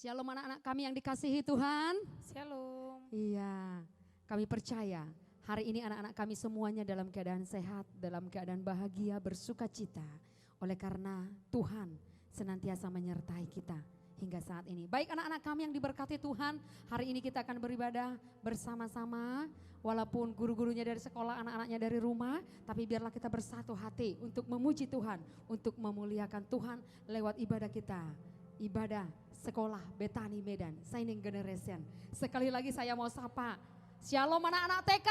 Shalom anak-anak kami yang dikasihi Tuhan. Shalom. Iya, kami percaya hari ini anak-anak kami semuanya dalam keadaan sehat, dalam keadaan bahagia, bersuka cita. Oleh karena Tuhan senantiasa menyertai kita hingga saat ini. Baik anak-anak kami yang diberkati Tuhan, hari ini kita akan beribadah bersama-sama. Walaupun guru-gurunya dari sekolah, anak-anaknya dari rumah, tapi biarlah kita bersatu hati untuk memuji Tuhan, untuk memuliakan Tuhan lewat ibadah kita. Ibadah sekolah Betani Medan, Signing Generation. Sekali lagi saya mau sapa, Shalom anak-anak TK.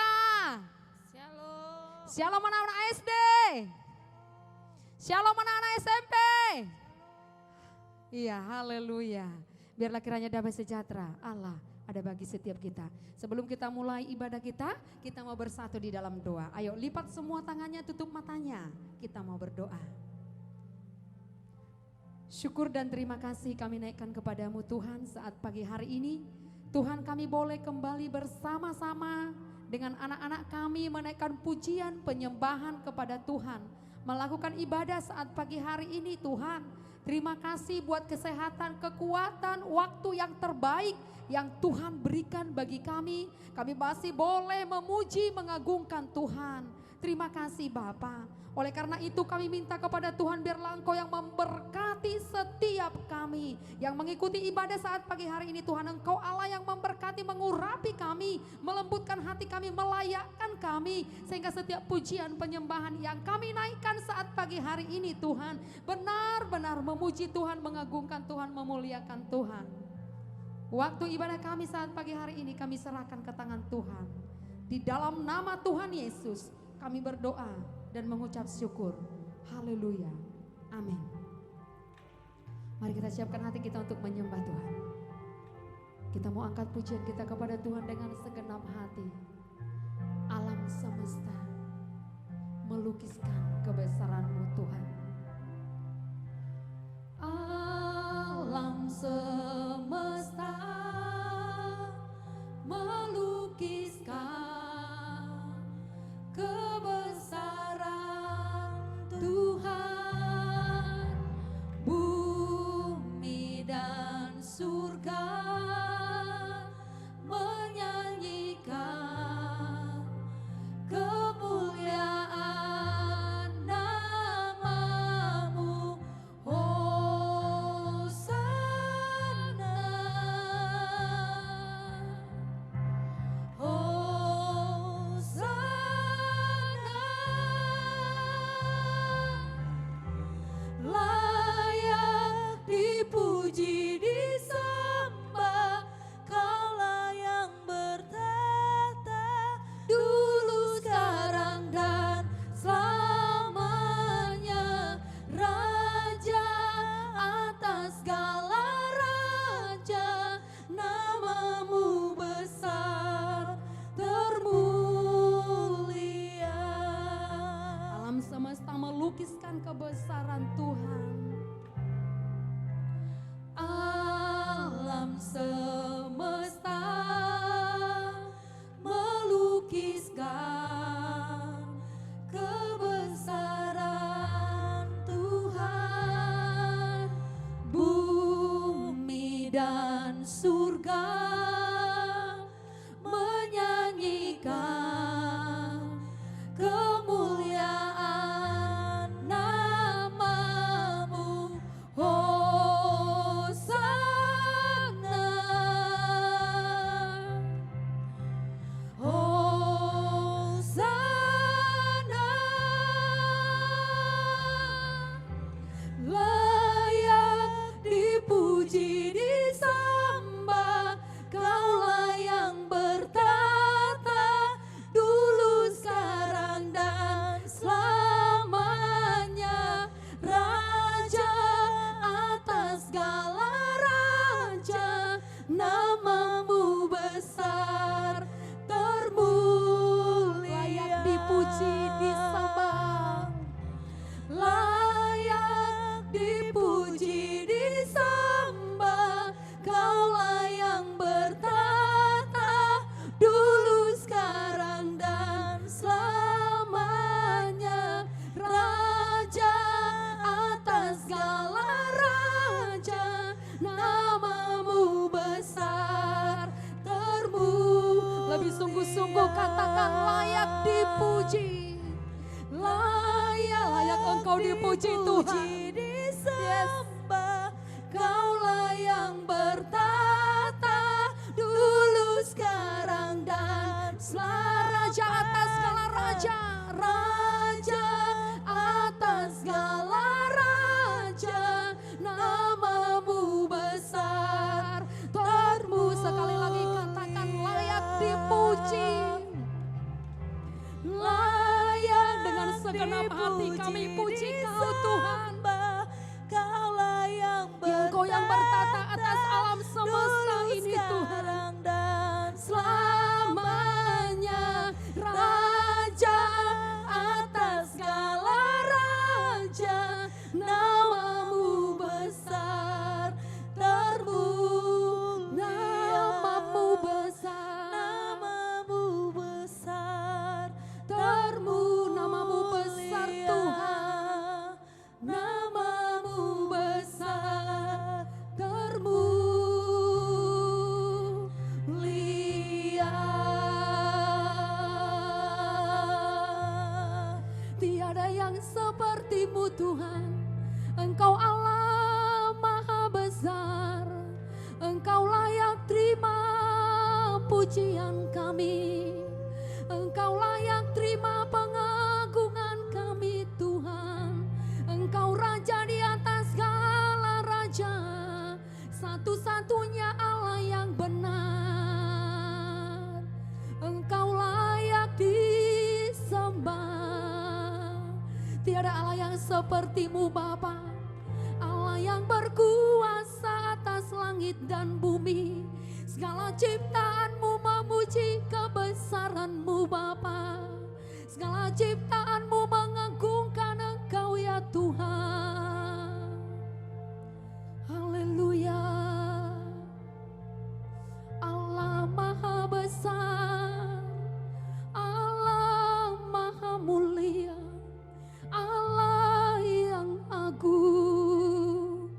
Shalom. Shalom anak-anak SD. Shalom anak-anak SMP. Iya, haleluya. Biarlah kiranya damai sejahtera Allah ada bagi setiap kita. Sebelum kita mulai ibadah kita mau bersatu di dalam doa. Ayo lipat semua tangannya, tutup matanya. Kita mau berdoa. Syukur dan terima kasih kami naikkan kepadamu Tuhan saat pagi hari ini. Tuhan, kami boleh kembali bersama-sama dengan anak-anak kami menaikkan pujian penyembahan kepada Tuhan. Melakukan ibadah saat pagi hari ini Tuhan. Terima kasih buat kesehatan, kekuatan, waktu yang terbaik yang Tuhan berikan bagi kami. Kami masih boleh memuji, mengagungkan Tuhan. Terima kasih Bapa. Oleh karena itu kami minta kepada Tuhan biarlah Engkau yang memberkati setiap kami. Yang mengikuti ibadah saat pagi hari ini Tuhan, Engkau Allah yang memberkati, mengurapi kami, melembutkan hati kami, melayakkan kami. Sehingga setiap pujian penyembahan yang kami naikkan saat pagi hari ini Tuhan, benar-benar memuji Tuhan, mengagungkan Tuhan, memuliakan Tuhan. Waktu ibadah kami saat pagi hari ini kami serahkan ke tangan Tuhan. Di dalam nama Tuhan Yesus kami berdoa dan mengucap syukur. Haleluya. Amin. Mari kita siapkan hati kita untuk menyembah Tuhan. Kita mau angkat pujian kita kepada Tuhan dengan segenap hati. Alam semesta melukiskan kebesaran-Mu Tuhan. Alam semesta melukiskan kebesaran Tuhan, bumi dan surga menyanyikan kemuliaan nama-Mu, Hosana, layak dipuji, disembah, Kaulah yang bertata dulu, sekarang dan selamanya. Raja atas segala raja, nama-Mu besar termulia. Alam semesta melukiskan kebesaran Tuhan. Alam semesta melukiskan kebesaran Tuhan, bumi dan surga menyanyikan kemuliaan nama-Mu, Hosana, Hosana, layak dipuji, disembah, Kaulah yang bertata dulu, sekarang dan selamanya. Raja atas segala raja, nama-Mu besar termulia. Layak dipuji, disembah, layak dipuji, disembah, Kau besar, lebih sungguh-sungguh katakan layak dipuji, layak Engkau dipuji Tuhan. Disembah, Kaulah yang bertata dulu, sekarang dan Raja atas segala raja, Raja atas segala raja, namamu besar, sekali lagi katakan layak dipuji, layak dengan segenap hati kami puji Kau Tuhan. Kaulah yang Engkau yang bertata atas alam semesta ini Tuhan, dan selamanya Raja atas segala raja, namamu besar, termulia, namamu besar, namamu besar, namamu besar Tuhan, namamu besar, termulia. Tiada yang sepertimu Tuhan, Engkau Allah maha besar, Engkau layak terima pujian kami, Engkau layak terima pengagungan kami Tuhan. Engkau Raja di atas segala raja, satu-satunya Allah yang benar, Engkau layak disembah. Tiada Allah yang sepertimu Bapa, Allah yang berkuasa atas langit dan bumi. Segala ciptaanmu memuji kebesaranmu Bapa, segala ciptaanmu mengagungkan Engkau ya Tuhan. Haleluya. Allah maha besar, Allah maha mulia, Allah yang agung.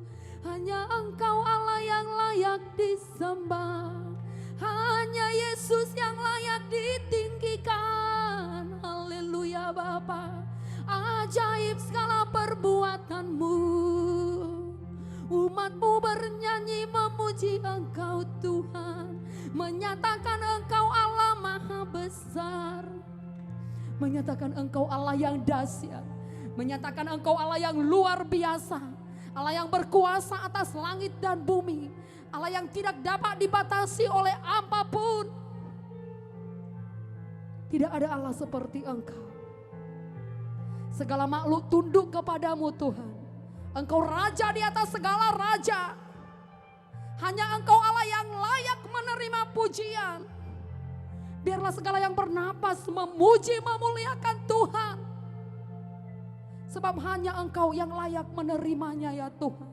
Hanya Engkau Allah yang layak disembah, hanya Yesus yang layak ditinggikan. Haleluya Bapa, ajaib segala perbuatanmu. Umat-Mu bernyanyi memuji Engkau Tuhan, menyatakan Engkau Allah maha besar, menyatakan Engkau Allah yang dahsyat, menyatakan Engkau Allah yang luar biasa, Allah yang berkuasa atas langit dan bumi, Allah yang tidak dapat dibatasi oleh apapun. Tidak ada Allah seperti Engkau. Segala makhluk tunduk kepadamu Tuhan. Engkau Raja di atas segala raja. Hanya Engkau Allah yang layak menerima pujian. Biarlah segala yang bernapas memuji memuliakan Tuhan. Sebab hanya Engkau yang layak menerimanya ya Tuhan.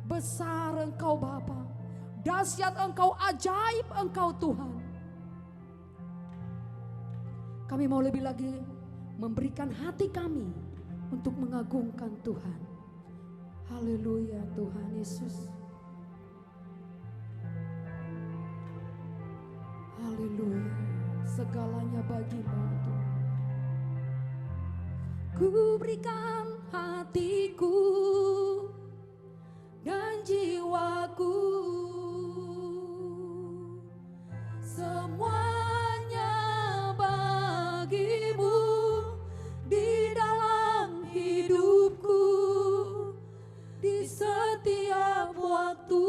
Besar Engkau Bapa, dahsyat Engkau, ajaib Engkau Tuhan. Kami mau lebih lagi memberikan hati kami untuk mengagungkan Tuhan. Haleluya Tuhan Yesus. Haleluya, segalanya bagi-Mu Tuhan. Ku berikan hatiku dan jiwaku, semuanya bagi-Mu di dalam hidupku, di setiap waktu.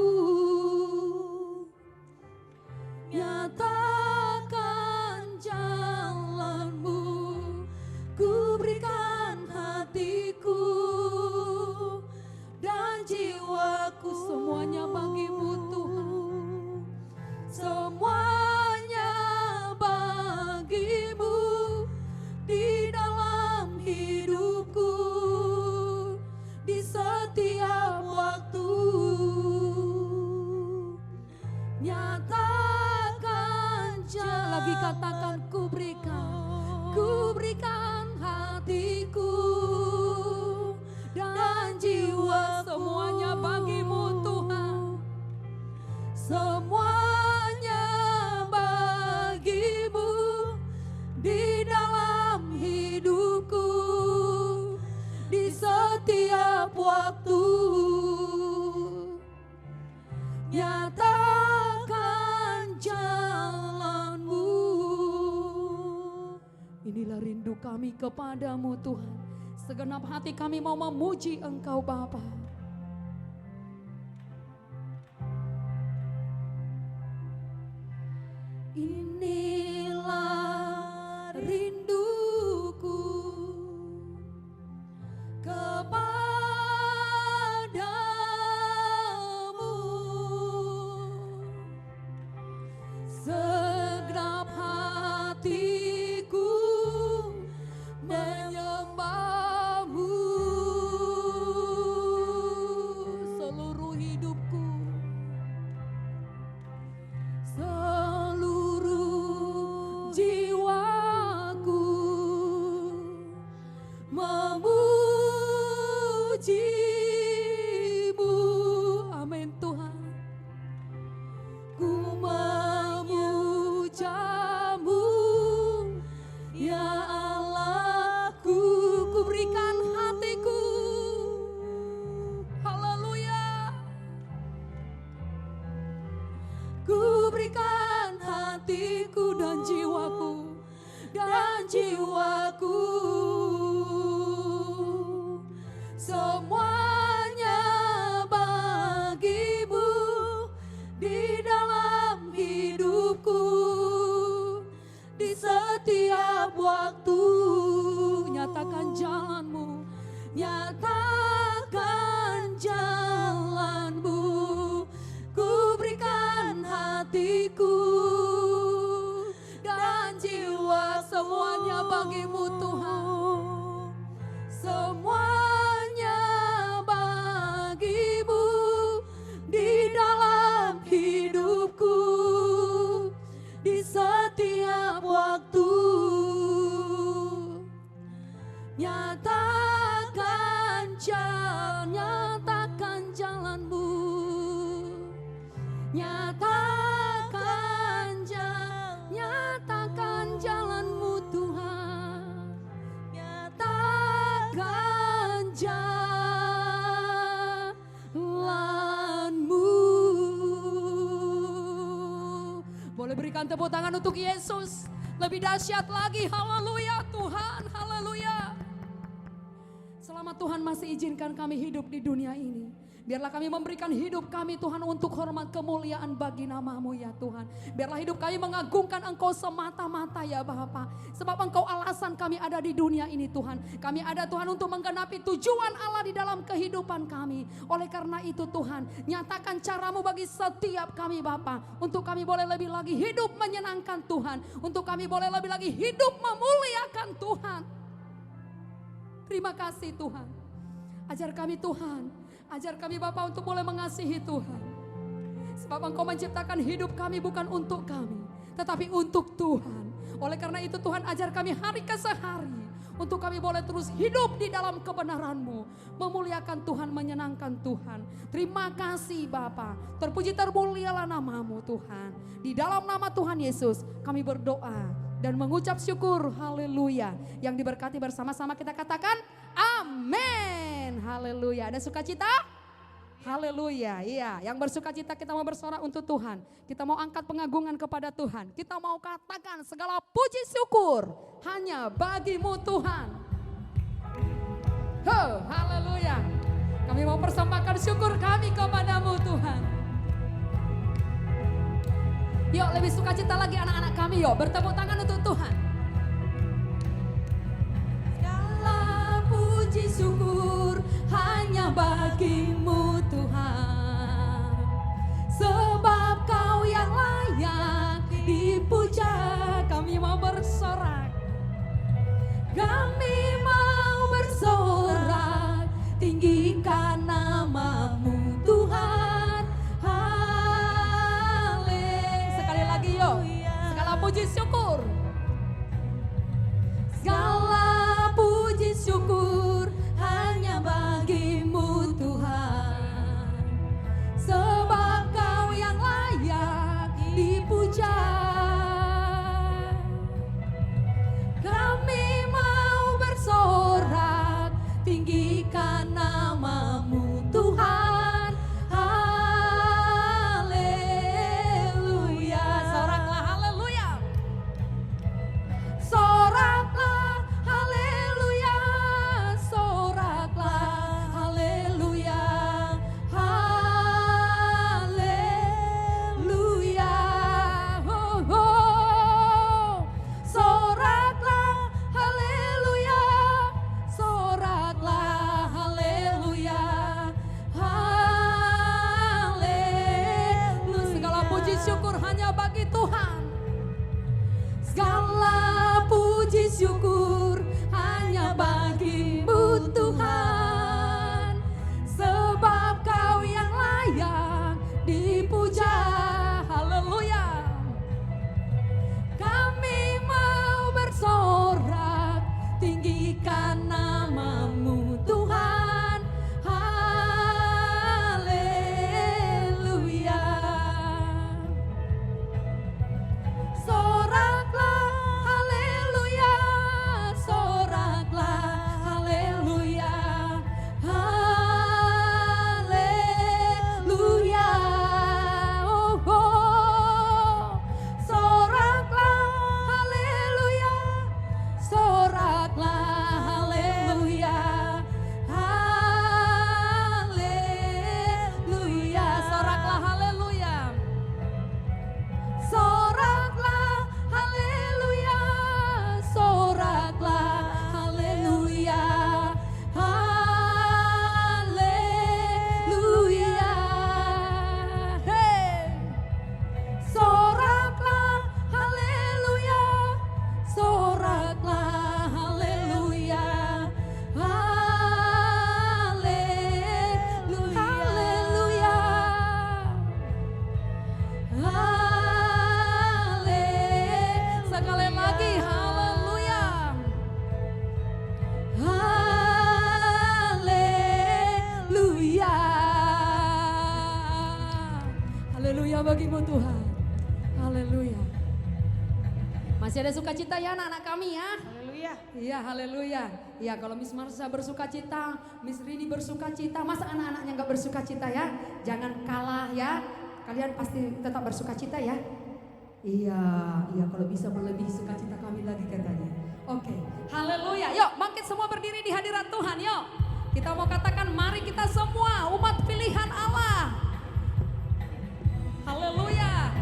Nyatakan jalan-Mu, ku berikan hatiku dan jiwaku, semuanya bagi-Mu Tuhan, semuanya bagi-Mu di dalam hidupku, di setiap waktu. Nyatakan jalan, lagi katakan ku berikan hatiku dan jiwa, semuanya bagi-Mu Tuhan, semuanya bagimu di dalam hidupku, di setiap waktu. Nyatakan jalanmu. Inilah rindu kami kepadamu Tuhan. Segenap hati kami mau memuji Engkau Bapa. Inilah rinduku kepadamu, segenap hatiku menyembahmu, seluruh hidupku, seluruh jiwaku memujimu. Amin Tuhan. Ku memujamu ya Allahku, ku berikan hatiku. Haleluya. Ku berikan hatiku dan jiwaku, semuanya bagimu di dalam hidupku, di setiap waktu. Nyatakan jalanmu. Nyatakan jalanmu, ku berikan hatiku dan jiwa, semuanya bagimu Tuhan, semuanya bagimu di dalam hidupku, di setiap waktu. Nyatakan jalanmu, nyatakan jalanmu Tuhan, nyatakan jalanmu. Boleh berikan tepuk tangan untuk Yesus. Lebih dahsyat lagi. Haleluya Tuhan. Haleluya. Selama Tuhan masih izinkan kami hidup di dunia ini, biarlah kami memberikan hidup kami Tuhan untuk hormat kemuliaan bagi nama-Mu ya Tuhan. Biarlah hidup kami mengagungkan Engkau semata-mata ya Bapa. Sebab Engkau alasan kami ada di dunia ini Tuhan. Kami ada Tuhan untuk menggenapi tujuan Allah di dalam kehidupan kami. Oleh karena itu Tuhan, nyatakan cara-Mu bagi setiap kami Bapa. Untuk kami boleh lebih lagi hidup menyenangkan Tuhan. Untuk kami boleh lebih lagi hidup memuliakan Tuhan. Terima kasih Tuhan. Ajar kami Tuhan. Ajar kami Bapa untuk boleh mengasihi Tuhan. Sebab Engkau menciptakan hidup kami bukan untuk kami, tetapi untuk Tuhan. Oleh karena itu Tuhan, ajar kami hari ke sehari untuk kami boleh terus hidup di dalam kebenaran-Mu, memuliakan Tuhan, menyenangkan Tuhan. Terima kasih Bapa. Terpuji termulialah nama-Mu Tuhan. Di dalam nama Tuhan Yesus kami berdoa dan mengucap syukur. Haleluya. Yang diberkati bersama-sama kita katakan amin. Haleluya. Ada sukacita? Haleluya. Iya, yang bersukacita kita mau bersorak untuk Tuhan. Kita mau angkat pengagungan kepada Tuhan. Kita mau katakan segala puji syukur hanya bagi-Mu Tuhan. Haleluya. Kami mau persembahkan syukur kami kepada-Mu Tuhan. Yuk lebih sukacita lagi anak-anak kami, yuk bertepuk tangan untuk Tuhan. Segala puji syukur hanya bagi-Mu Tuhan, sebab Kau yang layak dipuja. Kami mau bersorak, kami mau bersorak, tinggikan nama-Mu Tuhan. sekali lagi yuk, segala puji syukur. Segala puji syukur hanya bagi-Mu Tuhan, sebab Kau yang layak syukur hanya bagi Tuhan. Segala puji syukur hanya bagimu Tuhan, sebab Kau yang layak dipuja. Haleluya. Kami mau bersorak, tinggikan namamu Tuhan. Haleluya. Soraklah, haleluya. Soraklah, haleluya. Haleluya. Oh, oh. Soraklah, haleluya. Soraklah, haleluya. Haleluya. Soraklah haleluya. Soraklah, haleluya. Soraklah, haleluya. Haleluya. Hey. Soraklah, haleluya. Soraklah, haleluya. Haleluya. Haleluya. Sekali lagi haleluya. Haleluya. Haleluya bagimu Tuhan. Haleluya. Masih ada sukacita ya anak-anak kami ya. Haleluya. Iya haleluya. Iya kalau Miss Marsha bersukacita, Miss Rini bersukacita, masa anak-anaknya nggak bersukacita ya? Jangan kalah ya. Kalian pasti tetap bersukacita ya. Iya, iya kalau bisa melebihi sukacita kami lagi katanya. Oke, haleluya. Yuk bangkit semua berdiri di hadirat Tuhan yuk. Kita mau katakan mari kita semua umat pilihan Allah. Haleluya.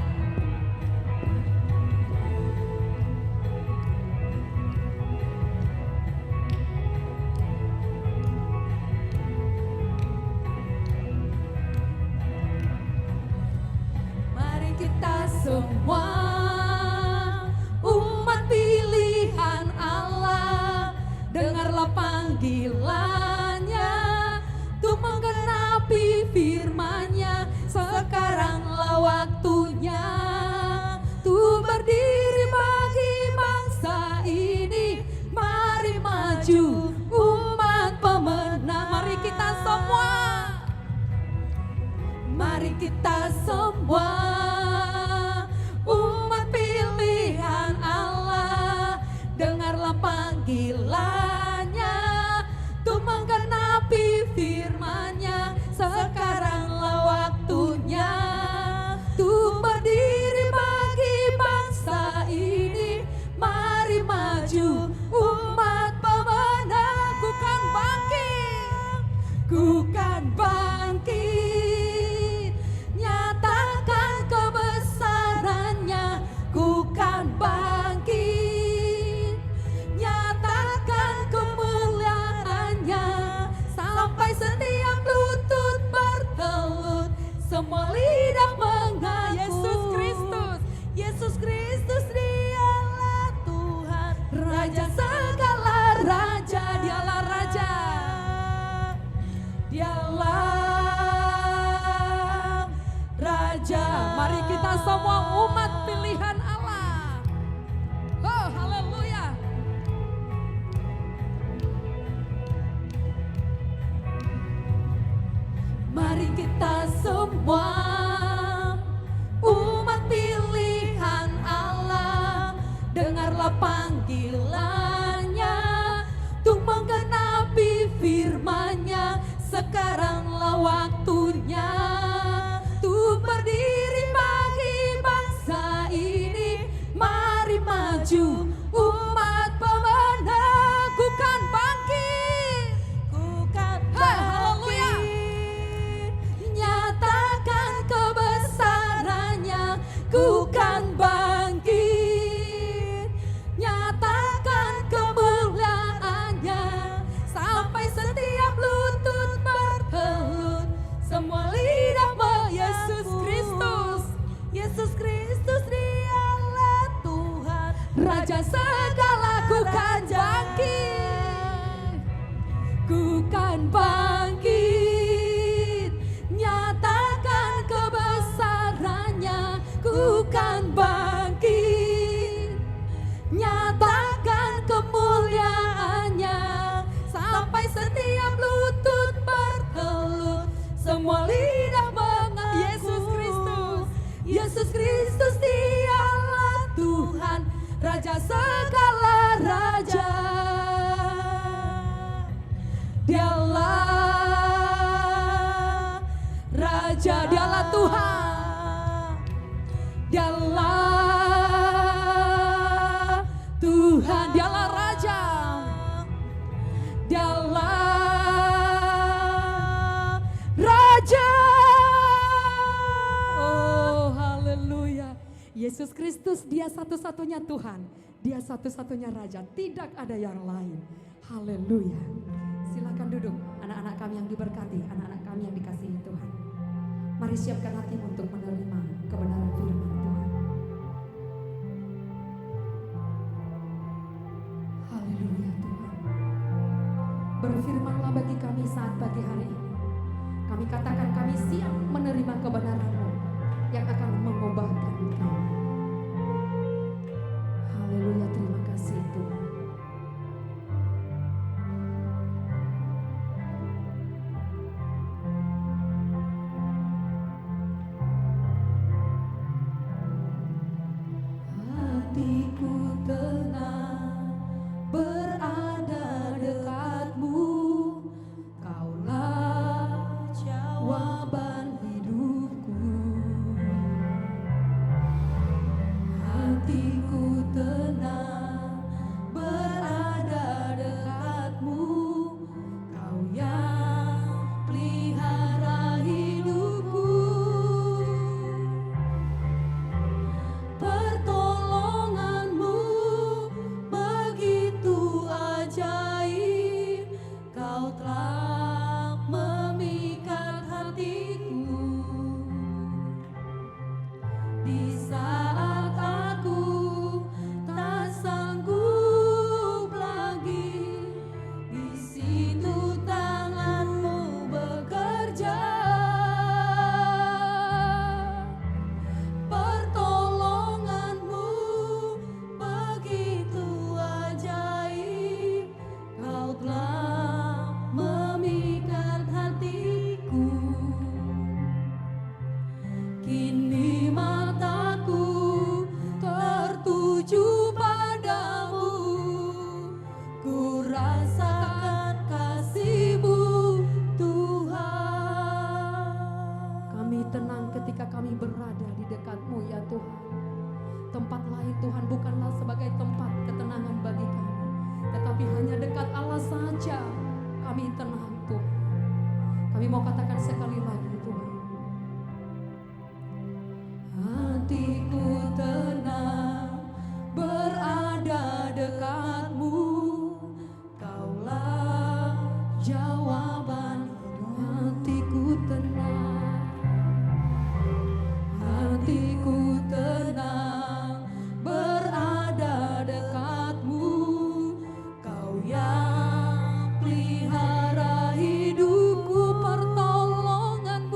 Mari kita semua umat pilihan Allah, dengarlah panggilannya untuk menggenapi firman-Nya. Sekaranglah waktunya tuh berdiri bagi bangsa ini. Mari maju umat pemenang. Mari kita semua. Mari kita semua umat pilihan Allah, dengarlah panggilannya untuk menggenapi firman-Nya. Sekaranglah waktunya untuk berdiri bagi bangsa ini. Mari maju umat pemenang. Ku kan bangkit, ku kan bangkit, nyatakan kebesarannya. Ku kan bangkit, nyatakan kemuliaannya, sampai setiap lutut bertelut, semua lidah mengaku Yesus Kristus. Yesus Kristus dialah Tuhan, Raja segala raja. Dialah Raja, dialah Raja. Mari kita semua umat pilihan Allah. Oh, haleluya. Mari kita semua umat pilihan Allah, dengarlah panggilannya untuk menggenapi firman-Nya. Sekaranglah waktunya untuk berdiri bagi bangsa ini. Mari maju umat pemenang. Ku kan bangkit, ku kan Haleluya. bangkit, nyatakan Raja segala ku kan bangkit, ku kan bangkit, nyatakan kebesarannya, ku kan bangkit, nyatakan kemuliaannya, sampai setiap lutut bertelut, semua lidah mengaku Yesus Kristus, Yesus Kristus dialah Tuhan, Raja segala raja. Dialah Raja, dialah Tuhan, dialah Tuhan, dialah Raja, dialah Raja. Oh haleluya, Yesus Kristus dia satu-satunya Tuhan, dia satu-satunya Raja, tidak ada yang lain. Haleluya. Silakan duduk anak-anak kami yang diberkati, anak-anak kami yang dikasihi Tuhan. Mari siapkan hatimu untuk menerima kebenaran firman Tuhan. Haleluya Tuhan. Berfirmanlah bagi kami saat pagi hari ini. Kami katakan kami siap menerima kebenaran-Mu yang akan mengubahkan kami. Haleluya, terima kasih Tuhan. Hatiku tenang berada dekat-Mu, Kaulah jawaban hidupku. Hatiku tenang berada dekat-Mu, Kau yang pelihara hidupku. Pertolongan-Mu begitu ajaib, Kau telah memikat hatiku. Di saat aku tak sanggup lagi, di situ tangan-Mu bekerja. Pertolongan-Mu begitu ajaib, Kau telah memikat hatiku. Kini mataku tertuju padamu, ku rasakan kasih-Mu Tuhan. Kami tenang ketika kami berada di dekat-Mu ya Tuhan. Tempat lain Tuhan bukanlah sebagai tempat ketenangan bagi kami, tetapi hanya dekat Allah saja kami tenang Tuhan. Kami mau katakan sekali lagi Tuhan. Hatiku tenang berada dekat-Mu, Kaulah jawaban hidup. Hatiku tenang, hatiku tenang berada dekat-Mu, Kau yang pelihara hidupku. Pertolongan-Mu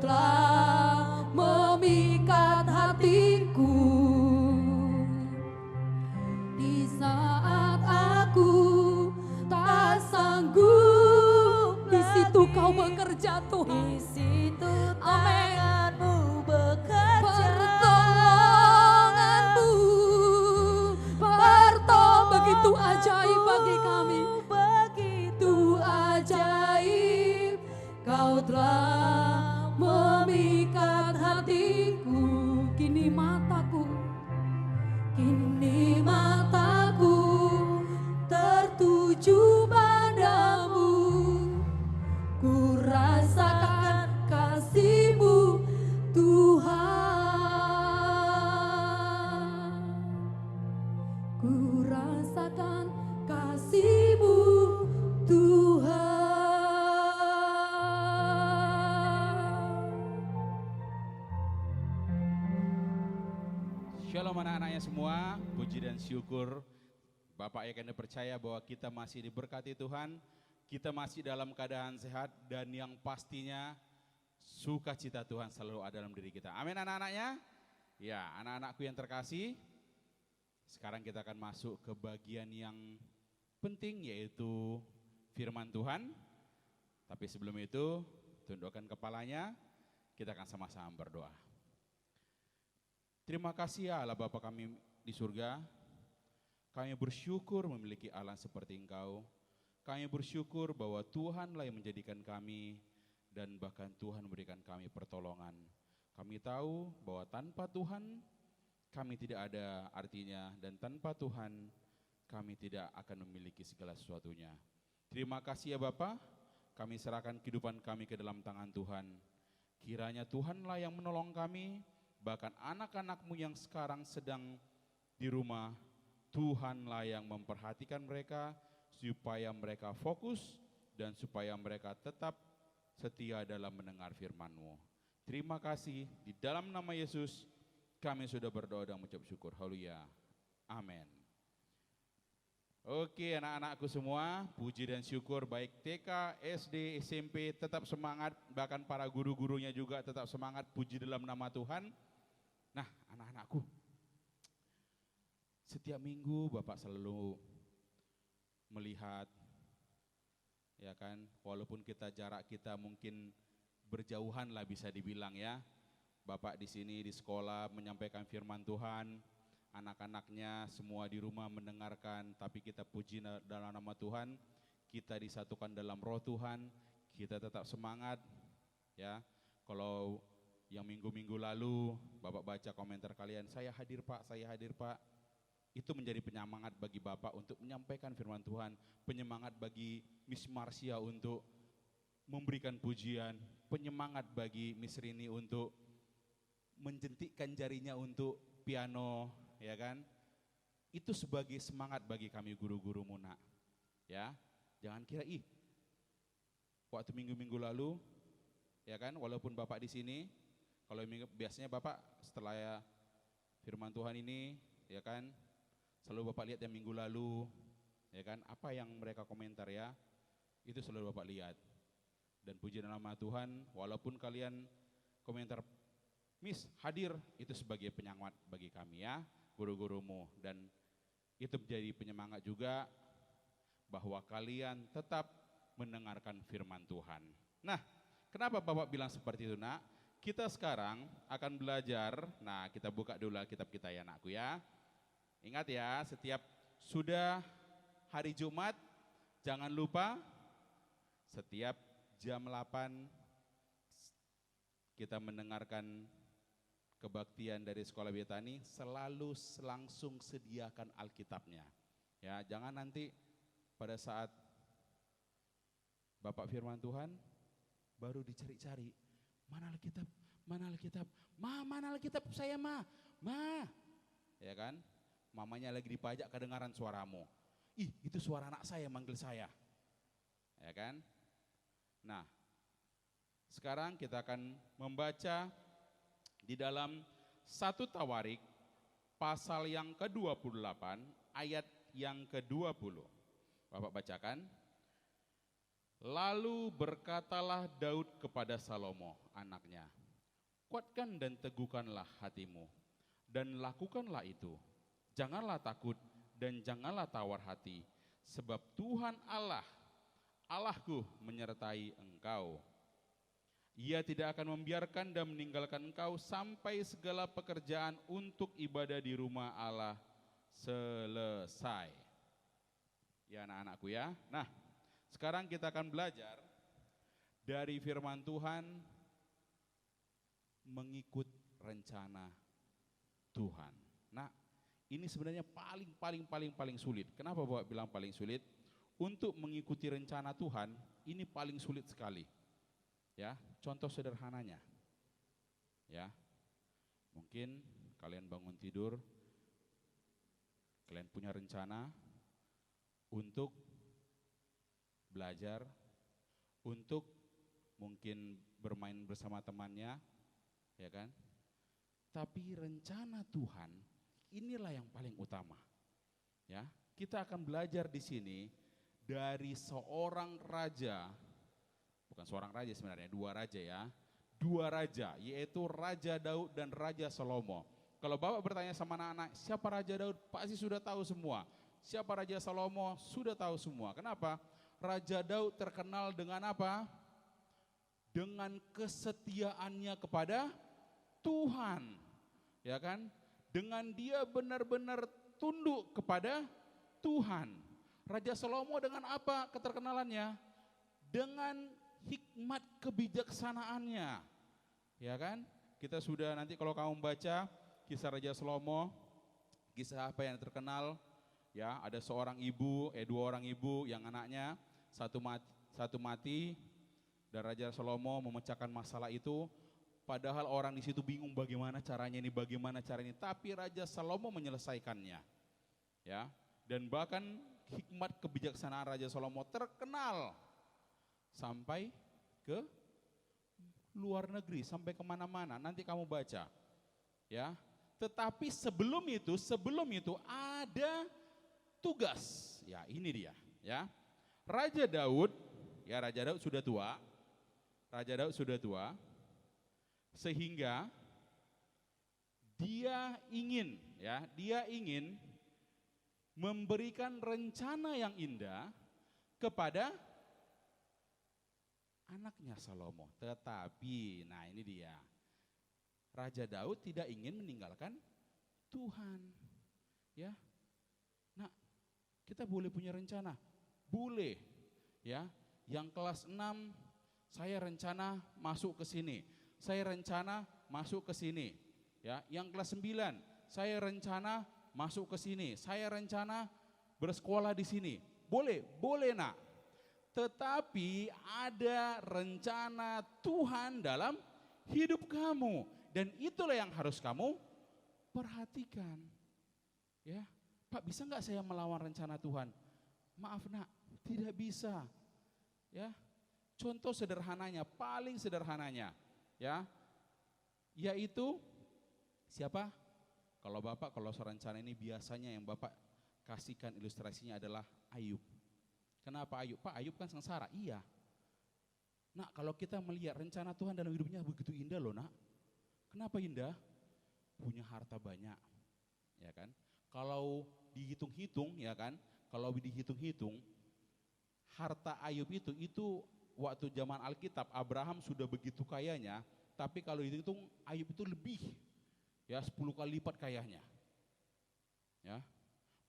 telah memikat hatiku. Di saat aku tak sanggup, di situ kau bekerja Tuhan. Di situ Amin. tanganmu bekerja. Pertolonganmu begitu ajaib bagi kami. Begitu Ajaib, kau telah memikat hatiku. Kini mataku tertuju padamu. Ku rasakan kasih-Mu Tuhan. Ku rasakan kasih-Mu Tuhan. Shalom anak-anaknya semua, puji dan syukur Bapak Ayah Kanda percaya bahwa kita masih diberkati Tuhan, kita masih dalam keadaan sehat dan yang pastinya sukacita Tuhan selalu ada dalam diri kita. Amin anak-anaknya? Ya, anak-anakku yang terkasih, sekarang kita akan masuk ke bagian yang penting yaitu firman Tuhan. Tapi sebelum itu, tundukkan kepalanya, kita akan sama-sama berdoa. Terima kasih ya Allah Bapa kami di surga, kami bersyukur memiliki Allah seperti Engkau. Kami bersyukur bahwa Tuhanlah yang menjadikan kami dan bahkan Tuhan memberikan kami pertolongan. Kami tahu bahwa tanpa Tuhan kami tidak ada artinya dan tanpa Tuhan kami tidak akan memiliki segala sesuatunya. Terima kasih ya Bapa, kami serahkan kehidupan kami ke dalam tangan Tuhan. Kiranya Tuhanlah yang menolong kami, bahkan anak-anak-Mu yang sekarang sedang di rumah, Tuhanlah yang memperhatikan mereka supaya mereka fokus dan supaya mereka tetap setia dalam mendengar firman-Mu. Terima kasih, di dalam nama Yesus kami sudah berdoa dan mengucap syukur. Haleluya. Amin. Oke anak-anakku semua, puji dan syukur baik TK, SD, SMP tetap semangat, bahkan para guru-gurunya juga tetap semangat, puji dalam nama Tuhan. Nah anak-anakku, setiap minggu Bapak selalu melihat, ya kan, walaupun jarak kita mungkin berjauhan lah bisa dibilang ya. Bapak di sini di sekolah menyampaikan firman Tuhan, anak-anaknya semua di rumah mendengarkan, tapi kita puji dalam nama Tuhan, kita disatukan dalam roh Tuhan, kita tetap semangat ya. Kalau yang minggu-minggu lalu Bapak baca komentar kalian, saya hadir Pak, itu menjadi penyemangat bagi Bapak untuk menyampaikan firman Tuhan, penyemangat bagi Miss Marcia untuk memberikan pujian, penyemangat bagi Miss Rini untuk menjentikkan jarinya untuk piano, ya kan? Itu sebagai semangat bagi kami guru-guru Muna, ya. Jangan kira waktu minggu-minggu lalu, ya kan? Walaupun Bapak di sini, kalau biasanya Bapak setelah ya firman Tuhan ini, ya kan? Selalu Bapak lihat yang minggu lalu, ya kan? Apa yang mereka komentar ya? Itu selalu Bapak lihat. Dan puji nama Tuhan, walaupun kalian komentar Miss hadir, itu sebagai penyemangat bagi kami ya, guru-gurumu, dan itu menjadi penyemangat juga bahwa kalian tetap mendengarkan firman Tuhan. Nah, kenapa Bapak bilang seperti itu nak? Kita sekarang akan belajar, nah kita buka dulu kitab kita ya anakku ya. Ingat ya, setiap sudah hari Jumat, jangan lupa setiap jam 8 kita mendengarkan kebaktian dari Sekolah Betani, selalu langsung sediakan Alkitabnya. Ya, jangan nanti pada saat Bapak firman Tuhan baru dicari-cari, mana Alkitab? Mana Alkitab? Mana Alkitab saya ma? Ya kan? Mamanya lagi dipajak kedengaran suaramu. Itu suara anak saya manggil saya. Ya kan? Nah, sekarang kita akan membaca di dalam 1 Tawarik pasal yang ke-28 ayat yang ke-20. Bapak bacakan. Lalu berkatalah Daud kepada Salomo anaknya, kuatkan dan teguhkanlah hatimu, dan lakukanlah itu. Janganlah takut dan janganlah tawar hati, sebab Tuhan Allahku menyertai engkau. Ia tidak akan membiarkan dan meninggalkan engkau sampai segala pekerjaan untuk ibadah di rumah Allah selesai. Ya anak-anakku ya. Nah, sekarang kita akan belajar dari firman Tuhan mengikut rencana Tuhan. Nah, ini sebenarnya paling sulit. Kenapa Bapak bilang paling sulit? Untuk mengikuti rencana Tuhan, ini paling sulit sekali. Ya, contoh sederhananya. Ya. Mungkin kalian bangun tidur, kalian punya rencana untuk belajar, untuk mungkin bermain bersama temannya, ya kan? Tapi rencana Tuhan inilah yang paling utama. Ya, kita akan belajar di sini dari seorang raja, bukan seorang raja sebenarnya, dua raja ya. Dua raja, yaitu Raja Daud dan Raja Salomo. Kalau Bapak bertanya sama anak-anak, siapa Raja Daud? Pasti sudah tahu semua. Siapa Raja Salomo? Sudah tahu semua. Kenapa? Raja Daud terkenal dengan apa? Dengan kesetiaannya kepada Tuhan. Ya kan? Dengan dia benar-benar tunduk kepada Tuhan. Raja Salomo dengan apa keterkenalannya? Dengan hikmat kebijaksanaannya. Ya kan? Kita sudah nanti kalau kamu baca kisah Raja Salomo, kisah apa yang terkenal? Ya, ada dua orang ibu yang anaknya satu mati dan Raja Salomo memecahkan masalah itu. Padahal orang di situ bingung bagaimana caranya ini, tapi Raja Salomo menyelesaikannya. Ya, dan bahkan hikmat kebijaksanaan Raja Salomo terkenal sampai ke luar negeri, sampai kemana-mana. Nanti kamu baca. Ya, tetapi sebelum itu ada tugas. Ya, ini dia. Ya. Raja Daud sudah tua. Sehingga dia ingin memberikan rencana yang indah kepada anaknya Salomo. Tetapi, nah ini dia. Raja Daud tidak ingin meninggalkan Tuhan. Ya. Nah, kita boleh punya rencana. Boleh, ya. Yang kelas 6 saya rencana masuk ke sini. Saya rencana masuk ke sini. Ya, yang kelas 9 saya rencana masuk ke sini. Saya rencana bersekolah di sini. Boleh nak. Tetapi ada rencana Tuhan dalam hidup kamu dan itulah yang harus kamu perhatikan. Ya, Pak, bisa nggak saya melawan rencana Tuhan? Maaf nak, tidak bisa. Ya, contoh sederhananya, paling sederhananya, ya, yaitu siapa? Kalau rencana ini biasanya yang Bapak kasihkan ilustrasinya adalah Ayub. Kenapa Ayub? Pak, Ayub kan sengsara. Iya. Nah, kalau kita melihat rencana Tuhan dalam hidupnya begitu indah loh nak. Kenapa indah? Punya harta banyak, ya kan? Kalau dihitung-hitung, ya kan? Kalau dihitung-hitung, harta Ayub itu waktu zaman Alkitab Abraham sudah begitu kayanya, tapi kalau dihitung Ayub itu lebih, ya 10 kali lipat kayanya. Ya.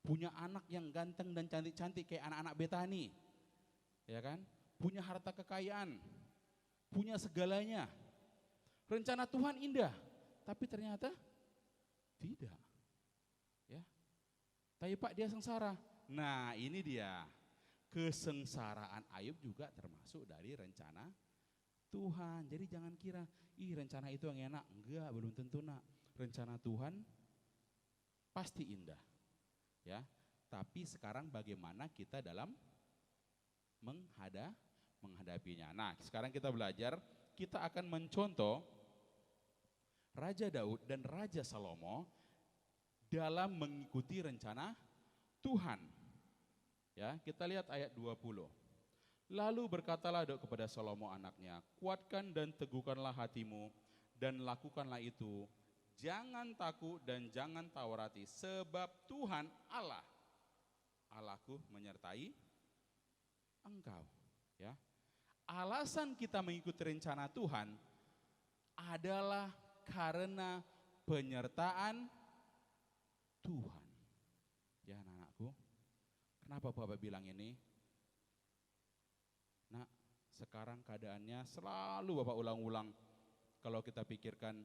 Punya anak yang ganteng dan cantik-cantik kayak anak-anak Betani. Ya kan? Punya harta kekayaan. Punya segalanya. Rencana Tuhan indah, tapi ternyata tidak. Ya. Tapi Pak, dia sengsara. Nah, ini dia. Kesengsaraan Ayub juga termasuk dari rencana Tuhan. Jadi jangan kira, rencana itu yang enak. Enggak, belum tentu nak. Rencana Tuhan pasti indah. Ya, tapi sekarang bagaimana kita dalam menghadapinya. Nah, sekarang kita belajar, kita akan mencontoh Raja Daud dan Raja Salomo dalam mengikuti rencana Tuhan. Ya, kita lihat ayat 20. Lalu berkatalah Daud kepada Salomo anaknya, kuatkan dan teguhkanlah hatimu dan lakukanlah itu. Jangan takut dan jangan tawar hati, sebab Tuhan Allahku menyertai engkau. Ya, alasan kita mengikuti rencana Tuhan adalah karena penyertaan Tuhan. Ya anak-anakku, kenapa Bapak bilang ini? Nah, sekarang keadaannya selalu Bapak ulang-ulang. Kalau kita pikirkan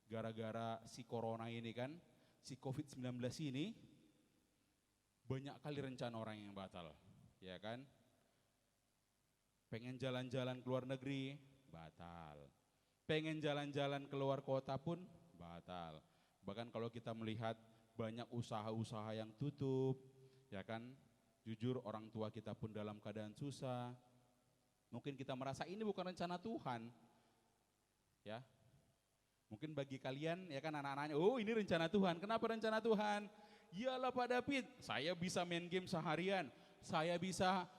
gara-gara si corona ini kan, si COVID-19 ini, banyak kali rencana orang yang batal. Ya kan? Pengen jalan-jalan ke luar negeri, batal. Pengen jalan-jalan ke luar kota pun, batal. Bahkan kalau kita melihat banyak usaha-usaha yang tutup, ya kan? Jujur orang tua kita pun dalam keadaan susah. Mungkin kita merasa ini bukan rencana Tuhan. Ya. Mungkin bagi kalian ya kan anak-anaknya, oh ini rencana Tuhan. Kenapa rencana Tuhan? Iyalah Pak David, saya bisa main game seharian. Saya bisa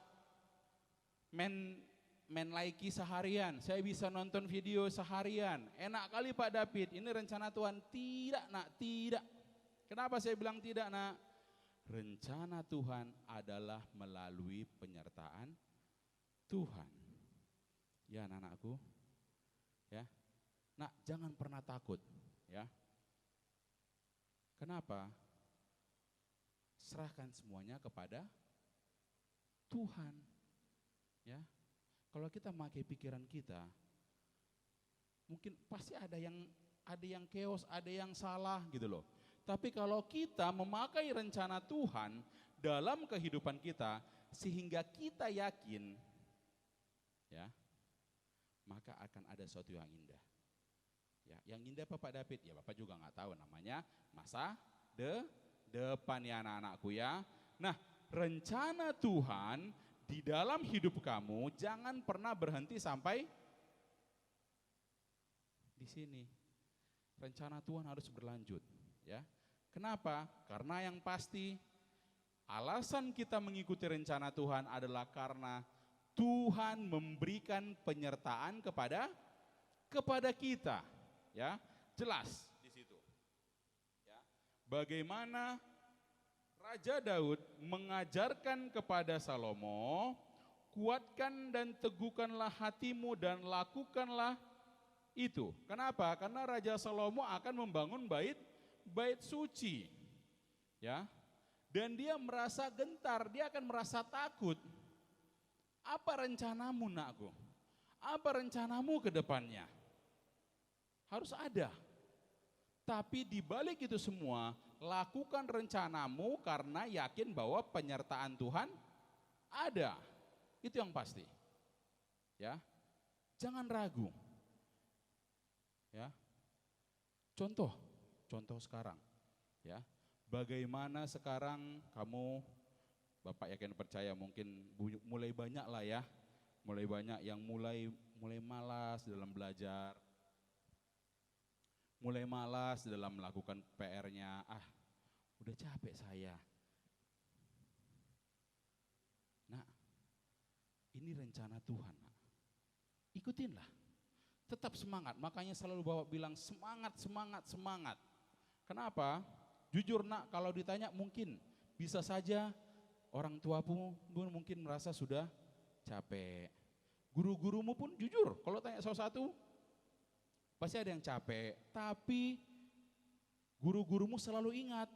main Laiki seharian. Saya bisa nonton video seharian. Enak kali Pak David, ini rencana Tuhan. Tidak nak, tidak. Kenapa saya bilang tidak nak? Rencana Tuhan adalah melalui penyertaan Tuhan. Ya anak-anakku, ya, nak jangan pernah takut, ya. Kenapa? Serahkan semuanya kepada Tuhan, ya. Kalau kita memakai pikiran kita, mungkin pasti ada yang chaos, ada yang salah gitu loh. Tapi kalau kita memakai rencana Tuhan dalam kehidupan kita, sehingga kita yakin, ya, maka akan ada sesuatu yang indah. Ya, yang indah Bapak David, ya Bapak juga nggak tahu namanya masa depan ya anak-anakku ya. Nah, rencana Tuhan di dalam hidup kamu jangan pernah berhenti sampai di sini. Rencana Tuhan harus berlanjut, ya. Kenapa? Karena yang pasti alasan kita mengikuti rencana Tuhan adalah karena Tuhan memberikan penyertaan kepada kita, ya, jelas di situ. Ya. Bagaimana Raja Daud mengajarkan kepada Salomo, kuatkan dan teguhkanlah hatimu dan lakukanlah itu. Kenapa? Karena Raja Salomo akan membangun bait suci, ya, dan dia merasa gentar, dia akan merasa takut. Apa rencanamu nakku? Apa rencanamu ke depannya? Harus ada. Tapi di balik itu semua, lakukan rencanamu karena yakin bahwa penyertaan Tuhan ada. Itu yang pasti. Ya. Jangan ragu. Ya. Contoh sekarang, ya. Bagaimana sekarang kamu, Bapak yakin percaya mungkin mulai banyak lah ya, mulai banyak yang mulai malas dalam belajar, mulai malas dalam melakukan PR-nya. Udah capek saya. Nah, ini rencana Tuhan. Nah. Ikutinlah, tetap semangat. Makanya selalu Bapak bilang semangat. Kenapa? Jujur nak, kalau ditanya mungkin bisa saja orang tuamu pun mungkin merasa sudah capek. Guru-gurumu pun jujur, kalau tanya salah satu, pasti ada yang capek. Tapi guru-gurumu selalu ingat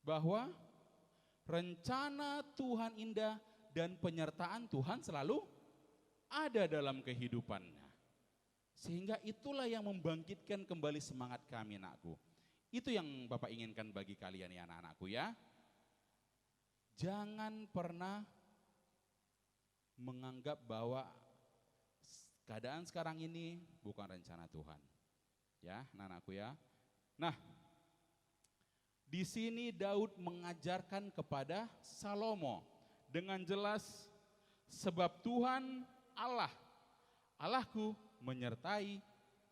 bahwa rencana Tuhan indah dan penyertaan Tuhan selalu ada dalam kehidupannya. Sehingga itulah yang membangkitkan kembali semangat kami anakku. Itu yang Bapak inginkan bagi kalian ya anak-anakku ya. Jangan pernah menganggap bahwa keadaan sekarang ini bukan rencana Tuhan. Ya, anak-anakku ya. Nah, di sini Daud mengajarkan kepada Salomo dengan jelas, sebab Tuhan Allahku menyertai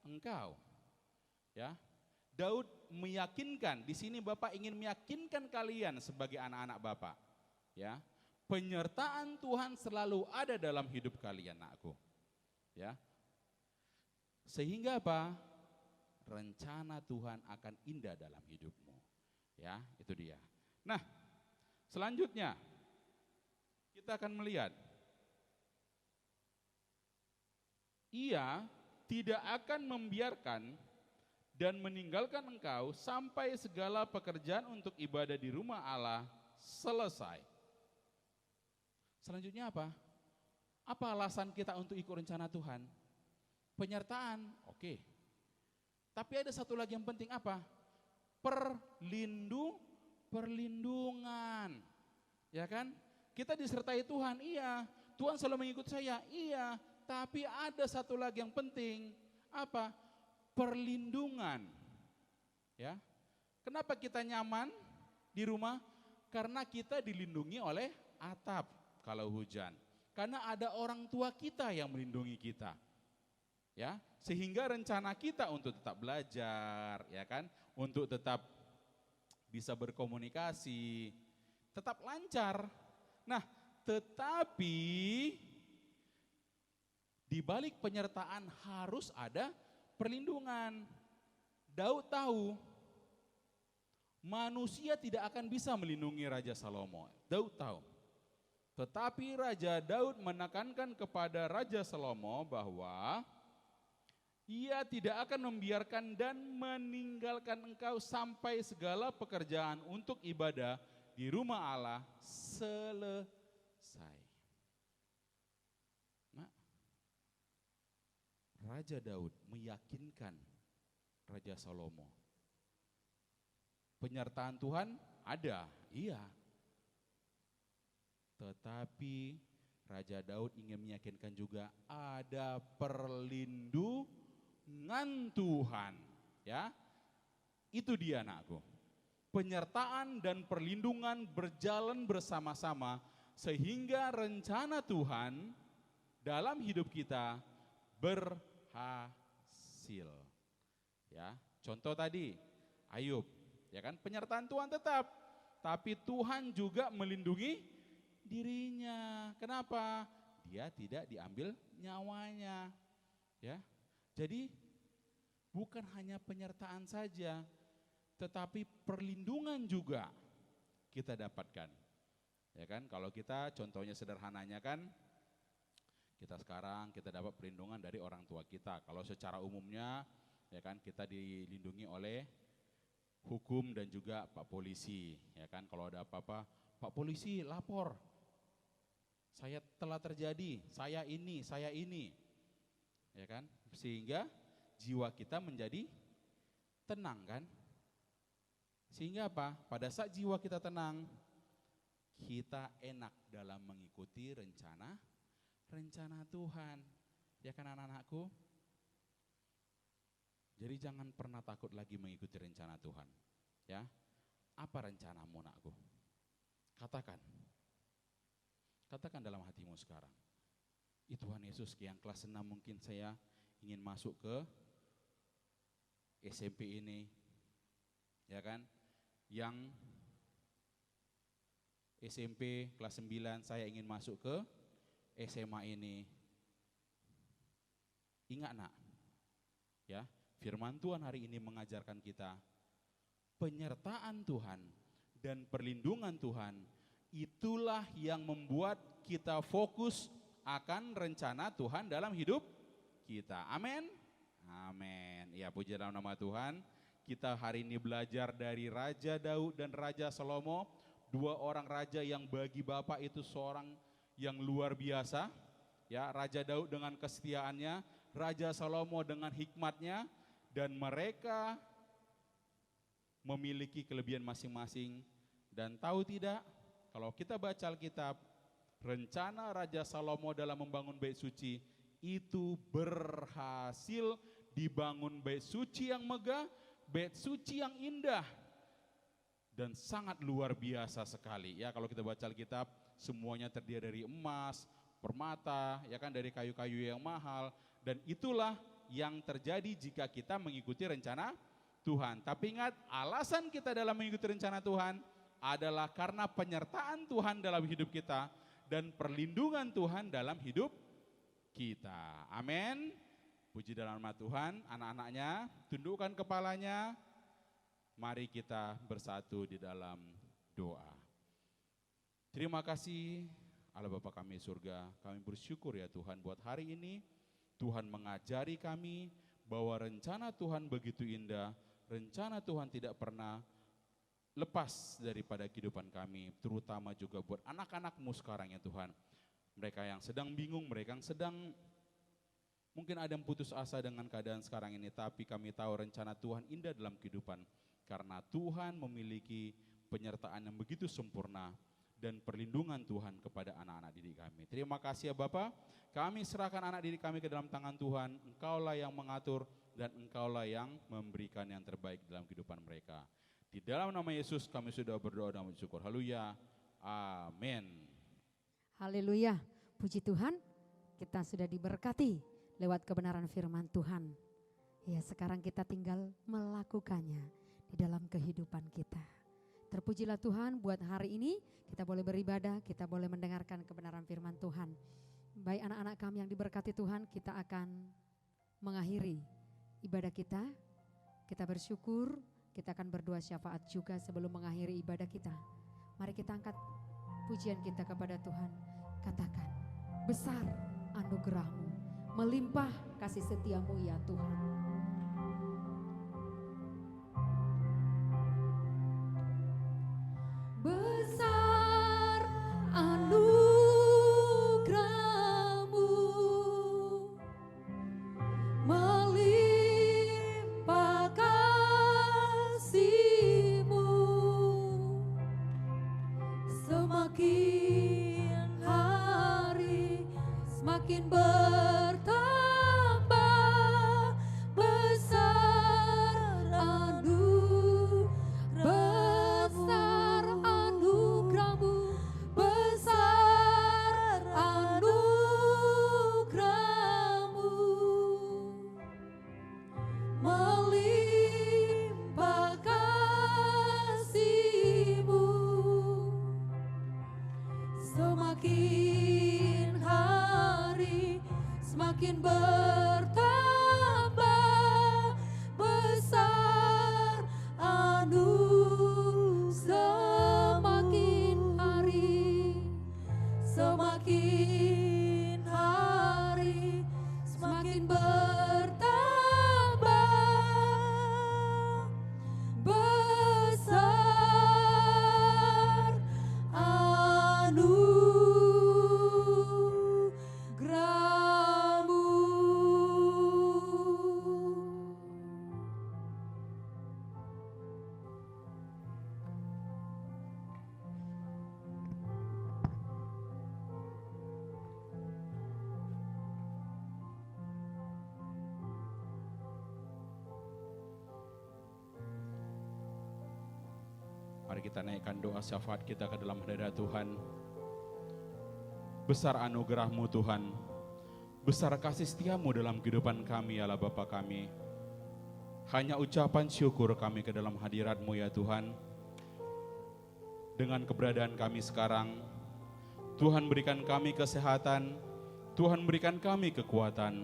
engkau. Ya. Daud meyakinkan, di sini Bapak ingin meyakinkan kalian sebagai anak-anak Bapak, ya, Penyertaan Tuhan selalu ada dalam hidup kalian, anakku. Ya. Sehingga apa? Rencana Tuhan akan indah dalam hidupmu. Ya, itu dia. Nah, selanjutnya kita akan melihat Ia tidak akan membiarkan dan meninggalkan engkau sampai segala pekerjaan untuk ibadah di rumah Allah selesai. Selanjutnya apa? Apa alasan kita untuk ikut rencana Tuhan? Penyertaan, oke. Tapi ada satu lagi yang penting apa? Perlindungan. Ya kan? Kita disertai Tuhan, iya. Tuhan selalu mengikut saya, iya. Tapi ada satu lagi yang penting, apa? Perlindungan. Ya. Kenapa kita nyaman di rumah? Karena kita dilindungi oleh atap kalau hujan. Karena ada orang tua kita yang melindungi kita. Ya, sehingga rencana kita untuk tetap belajar, ya kan? Untuk tetap bisa berkomunikasi, tetap lancar. Nah, tetapi di balik penyertaan harus ada perlindungan. Daud tahu manusia tidak akan bisa melindungi Raja Salomo. Daud tahu. Tetapi Raja Daud menekankan kepada Raja Salomo bahwa ia tidak akan membiarkan dan meninggalkan engkau sampai segala pekerjaan untuk ibadah di rumah Allah selesai. Nah, Raja Daud meyakinkan Raja Salomo. Penyertaan Tuhan ada, iya. Tetapi Raja Daud ingin meyakinkan juga ada perlindungan Tuhan, ya. Itu dia, anakku. Penyertaan dan perlindungan berjalan bersama-sama sehingga rencana Tuhan dalam hidup kita berhasil. Ya, contoh tadi Ayub, ya kan? Penyertaan Tuhan tetap, tapi Tuhan juga melindungi dirinya. Kenapa? Dia tidak diambil nyawanya. Ya. Jadi bukan hanya penyertaan saja, tetapi perlindungan juga kita dapatkan. Ya kan? Kalau kita contohnya sederhananya kan, kita sekarang kita dapat perlindungan dari orang tua kita. Kalau secara umumnya ya kan kita dilindungi oleh hukum dan juga Pak Polisi. Ya kan? Kalau ada apa-apa, Pak Polisi lapor. Saya telah terjadi, saya ini. Ya kan? Sehingga jiwa kita menjadi tenang kan? Sehingga apa? Pada saat jiwa kita tenang, kita enak dalam mengikuti rencana Tuhan. Ya kan anak-anakku? Jadi jangan pernah takut lagi mengikuti rencana Tuhan. Ya. Apa rencanamu, anakku? Katakan. Katakan dalam hatimu sekarang. Tuhan Yesus, yang kelas 6 mungkin saya ingin masuk ke SMP ini, ya kan? Yang SMP kelas 9 saya ingin masuk ke SMA ini. Ingat nak, ya firman Tuhan hari ini mengajarkan kita penyertaan Tuhan dan perlindungan Tuhan, itulah yang membuat kita fokus akan rencana Tuhan dalam hidup kita. Amin. Amin. Ya, puji dalam nama Tuhan. Kita hari ini belajar dari Raja Daud dan Raja Salomo, dua orang raja yang bagi Bapak itu seorang yang luar biasa. Ya, Raja Daud dengan kesetiaannya, Raja Salomo dengan hikmatnya, dan mereka memiliki kelebihan masing-masing. Dan tahu tidak, kalau kita baca Alkitab, rencana Raja Salomo dalam membangun bait suci itu berhasil. Dibangun bait suci yang megah, bait suci yang indah, dan sangat luar biasa sekali. Ya, kalau kita baca Alkitab, semuanya terdiri dari emas, permata, ya kan, dari kayu-kayu yang mahal, dan itulah yang terjadi jika kita mengikuti rencana Tuhan. Tapi ingat, alasan kita dalam mengikuti rencana Tuhan adalah karena penyertaan Tuhan dalam hidup kita dan perlindungan Tuhan dalam hidup kita. Amin. Puji dalam nama Tuhan. Anak-anaknya tundukkan kepalanya. Mari kita bersatu di dalam doa. Terima kasih Allah Bapa kami di surga. Kami bersyukur ya Tuhan buat hari ini. Tuhan mengajari kami bahwa rencana Tuhan begitu indah. Rencana Tuhan tidak pernah lepas daripada kehidupan kami, terutama juga buat anak-anak-Mu sekarang ya Tuhan. Mereka yang sedang bingung, mereka yang sedang mungkin ada yang putus asa dengan keadaan sekarang ini, tapi kami tahu rencana Tuhan indah dalam kehidupan. Karena Tuhan memiliki penyertaan yang begitu sempurna dan perlindungan Tuhan kepada anak-anak didik kami. Terima kasih ya Bapa, kami serahkan anak didik kami ke dalam tangan Tuhan. Engkaulah yang mengatur dan Engkaulah yang memberikan yang terbaik dalam kehidupan mereka. Di dalam nama Yesus kami sudah berdoa dan bersyukur. Haleluya. Amin. Haleluya. Puji Tuhan, kita sudah diberkati lewat kebenaran firman Tuhan. Ya, sekarang kita tinggal melakukannya di dalam kehidupan kita. Terpujilah Tuhan buat hari ini kita boleh beribadah, kita boleh mendengarkan kebenaran firman Tuhan. Baik anak-anak kami yang diberkati Tuhan, kita akan mengakhiri ibadah kita. Kita bersyukur. Kita akan berdoa syafaat juga sebelum mengakhiri ibadah kita. Mari kita angkat pujian kita kepada Tuhan. Katakan, besar anugerah-Mu, melimpah kasih setia-Mu ya Tuhan. Besar anugerah-Mu, melimpah kasih-Mu, semakin hari semakin bertambah, besar anugerah-Mu, besar anugerah-Mu, melimpah kasih-Mu, semakin hari semakin bertambah, besar semakin hari semakin bertambah, besar anugerah-Mu. Mari kita naikkan doa syafaat kita ke dalam hadirat Tuhan. Besar anugerah-Mu Tuhan, besar kasih setia-Mu dalam kehidupan kami Allah Bapa kami. Hanya ucapan syukur kami ke dalam hadirat-Mu ya Tuhan. Dengan keberadaan kami sekarang, Tuhan berikan kami kesehatan, Tuhan berikan kami kekuatan.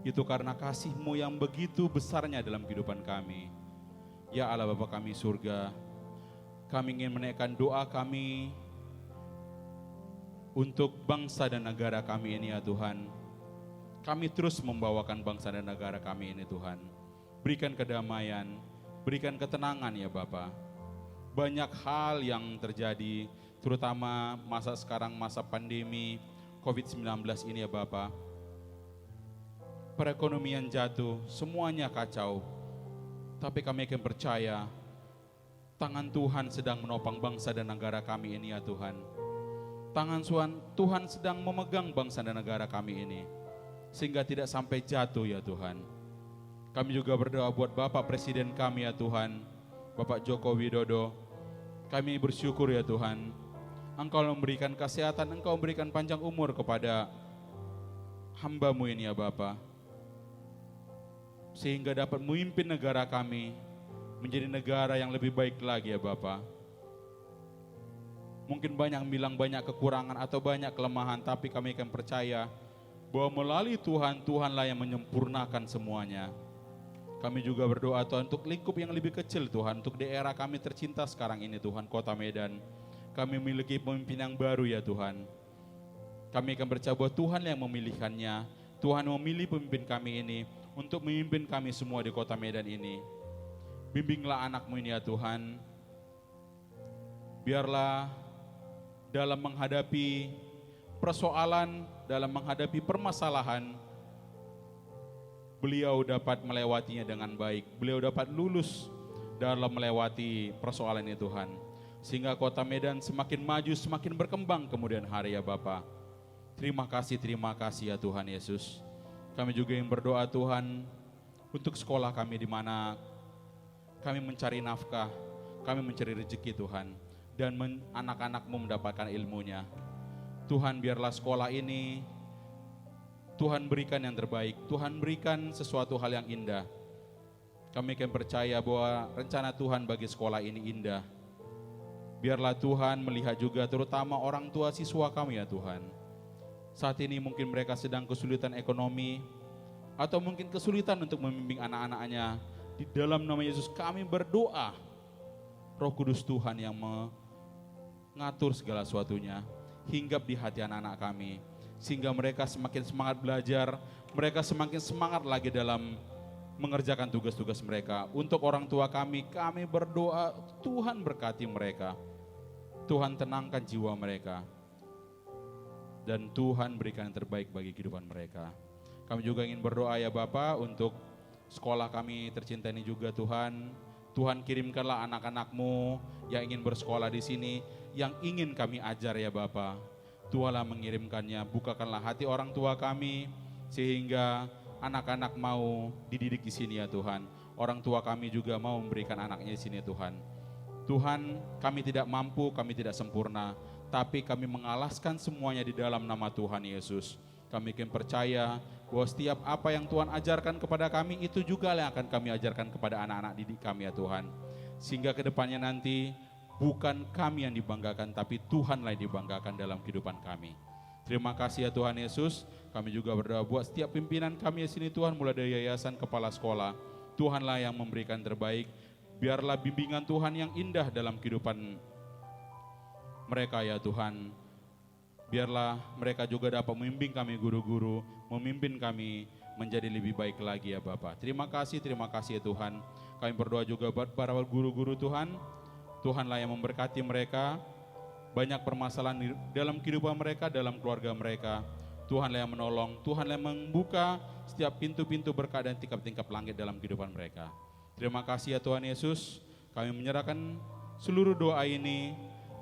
Itu karena kasih-Mu yang begitu besarnya dalam kehidupan kami. Ya Allah Bapa kami surga, kami ingin menaikkan doa kami untuk bangsa dan negara kami ini ya Tuhan. Kami terus membawakan bangsa dan negara kami ini Tuhan. Berikan kedamaian, berikan ketenangan ya Bapa. Banyak hal yang terjadi, terutama masa sekarang, masa pandemi COVID-19 ini ya Bapa. Perekonomian jatuh, semuanya kacau. Tapi kami akan percaya, tangan Tuhan sedang menopang bangsa dan negara kami ini ya Tuhan. Tangan Tuhan sedang memegang bangsa dan negara kami ini, sehingga tidak sampai jatuh ya Tuhan. Kami juga berdoa buat Bapak Presiden kami ya Tuhan, Bapak Joko Widodo. Kami bersyukur ya Tuhan, Engkau memberikan kesehatan, Engkau memberikan panjang umur kepada hamba-Mu ini ya Bapak, sehingga dapat memimpin negara kami menjadi negara yang lebih baik lagi ya Bapa. Mungkin banyak yang bilang banyak kekurangan atau banyak kelemahan, tapi kami akan percaya bahwa melalui Tuhan, Tuhanlah yang menyempurnakan semuanya. Kami juga berdoa Tuhan untuk lingkup yang lebih kecil Tuhan, untuk daerah kami tercinta sekarang ini Tuhan, Kota Medan. Kami memiliki pemimpin yang baru ya Tuhan. Kami akan percaya bahwa Tuhan yang memilihkannya. Tuhan memilih pemimpin kami ini untuk memimpin kami semua di Kota Medan ini. Bimbinglah anak-Mu ini ya Tuhan. Biarlah dalam menghadapi persoalan, dalam menghadapi permasalahan, beliau dapat melewatinya dengan baik. Beliau dapat lulus dalam melewati persoalan ini Tuhan. Sehingga Kota Medan semakin maju, semakin berkembang kemudian hari ya Bapa. Terima kasih ya Tuhan Yesus. Kami juga yang berdoa Tuhan untuk sekolah kami di mana kami mencari nafkah, kami mencari rezeki Tuhan. Dan anak-anak-Mu mendapatkan ilmunya. Tuhan biarlah sekolah ini, Tuhan berikan yang terbaik, Tuhan berikan sesuatu hal yang indah. Kami akan percaya bahwa rencana Tuhan bagi sekolah ini indah. Biarlah Tuhan melihat juga terutama orang tua siswa kami ya Tuhan. Saat ini mungkin mereka sedang kesulitan ekonomi, atau mungkin kesulitan untuk membimbing anak-anaknya. Di dalam nama Yesus kami berdoa, Roh Kudus Tuhan yang mengatur segala sesuatunya, hinggap di hati anak-anak kami, sehingga mereka semakin semangat belajar, mereka semakin semangat lagi dalam mengerjakan tugas-tugas mereka. Untuk orang tua kami berdoa, Tuhan berkati mereka, Tuhan tenangkan jiwa mereka, dan Tuhan berikan yang terbaik bagi kehidupan mereka. Kami juga ingin berdoa ya Bapa untuk sekolah kami tercinta ini juga Tuhan. Tuhan kirimkanlah anak-anak-Mu yang ingin bersekolah di sini, yang ingin kami ajar ya Bapa. Tuhanlah mengirimkannya, bukakanlah hati orang tua kami, sehingga anak-anak mau dididik di sini ya Tuhan. Orang tua kami juga mau memberikan anaknya di sini ya Tuhan. Tuhan, kami tidak mampu, kami tidak sempurna, tapi kami mengalaskan semuanya di dalam nama Tuhan Yesus. Kami akan percaya bahwa setiap apa yang Tuhan ajarkan kepada kami, itu juga yang akan kami ajarkan kepada anak-anak didik kami ya Tuhan. Sehingga kedepannya nanti bukan kami yang dibanggakan, tapi Tuhanlah yang dibanggakan dalam kehidupan kami. Terima kasih ya Tuhan Yesus. Kami juga berdoa buat setiap pimpinan kami di sini Tuhan, mulai dari yayasan, kepala sekolah. Tuhanlah yang memberikan terbaik. Biarlah bimbingan Tuhan yang indah dalam kehidupan mereka ya Tuhan. Biarlah mereka juga dapat membimbing kami guru-guru, memimpin kami menjadi lebih baik lagi ya Bapa. Terima kasih ya Tuhan. Kami berdoa juga buat para guru-guru Tuhan. Tuhanlah yang memberkati mereka. Banyak permasalahan di dalam kehidupan mereka, dalam keluarga mereka. Tuhanlah yang menolong, Tuhanlah yang membuka setiap pintu-pintu berkah dan tingkap-tingkap langit dalam kehidupan mereka. Terima kasih ya Tuhan Yesus. Kami menyerahkan seluruh doa ini,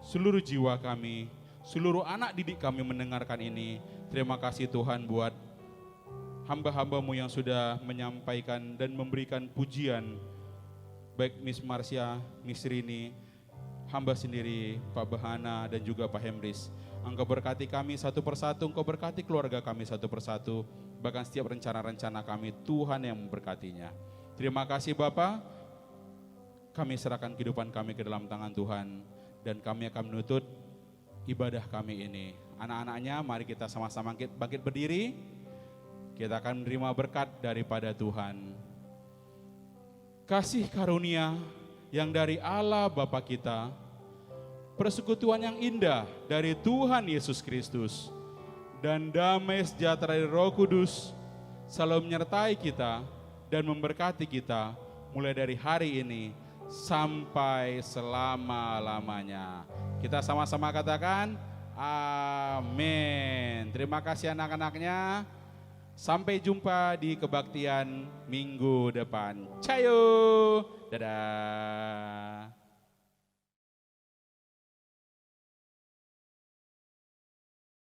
seluruh jiwa kami, seluruh anak didik kami mendengarkan ini. Terima kasih Tuhan buat hamba-hamba-Mu yang sudah menyampaikan dan memberikan pujian. Baik Miss Marsha, Miss Rini, hamba sendiri, Pak Bahana dan juga Pak Hemris. Engkau berkati kami satu persatu, Engkau berkati keluarga kami satu persatu. Bahkan setiap rencana-rencana kami, Tuhan yang memberkatinya. Terima kasih Bapa. Kami serahkan kehidupan kami ke dalam tangan Tuhan. Dan kami akan menuntut ibadah kami ini. Anak-anaknya mari kita sama-sama bangkit berdiri. Kita akan menerima berkat daripada Tuhan. Kasih karunia yang dari Allah Bapa kita, persekutuan yang indah dari Tuhan Yesus Kristus, dan damai sejahtera dari Roh Kudus selalu menyertai kita dan memberkati kita mulai dari hari ini sampai selama-lamanya. Kita sama-sama katakan amin. Terima kasih anak-anaknya. Sampai jumpa di kebaktian minggu depan. Cayo, dadah.